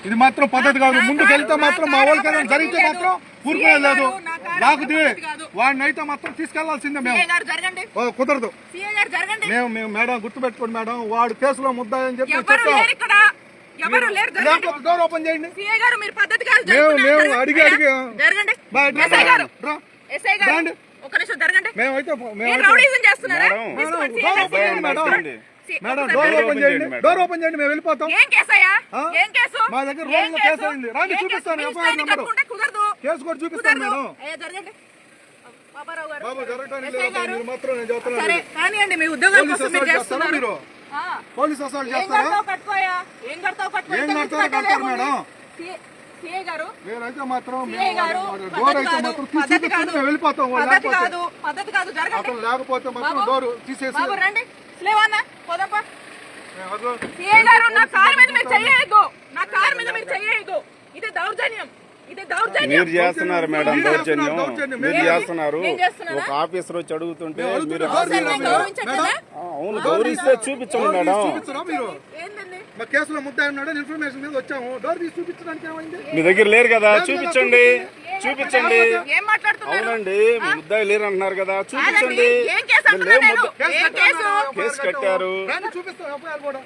ఇది మాత్రం పద్ధతి కాదు. ముందుకు వెళ్తే మాత్రం మా వాళ్ళకి ఏదైనా జరిగితే మాత్రం ఊరుకునే లేదు. నాకు వాడిని అయితే మాత్రం తీసుకెళ్లాల్సిందే. మేము కుదరదు. మేము మేడం గుర్తుపెట్టుకోండి మేడం, వాడు కేసులో ముద్దాయని చెప్పి డోర్ ఓపెన్ చేయండి. మేము అడిగి మేమైతే డోర్ ఓపెన్ చేయండి, మేము వెళ్ళిపోతాం. మా దగ్గర రోజులో కేసు అయింది. రాండి చూపిస్తాను, ఎఫ్ఐఆర్ నెంబరు కేసు కూడా చూపిస్తాను మేడం. బాబు జరగడానికి మీరు మాత్రం నేను చెప్తున్నాను. మీరు పోలీస్ అసలు చేస్తారా? ఏం కడతారు మేడం? నేనైతే మాత్రం డోర్ అయితే మాత్రం తీసుకెళ్ళి మేము వెళ్ళిపోతాం. అతను లేకపోతే మాత్రం డోర్ తీసేసి మీరు చేస్తున్నారు మేడం, దౌర్జన్యం మీరు చేస్తున్నారు. ఒక ఆఫీసర్ వచ్చి అడుగుతుంటే మీరు అవును గౌరవిస్తే చూపించండి మేడం. మా కేసులో ముద్దాయి ఉన్నాడు ఇన్ఫర్మేషన్ మీద వచ్చాము. డోర్ తీసి చూపించడానికి ఏమైంది? మీ దగ్గర లేరు కదా, చూపించండి. అవునండి, ముద్దాయి లేరు అంటున్నారు కదా, చూపించండి. కేసు కట్టారు. చూపిస్తాం ఎఫ్ఐఆర్ కూడా.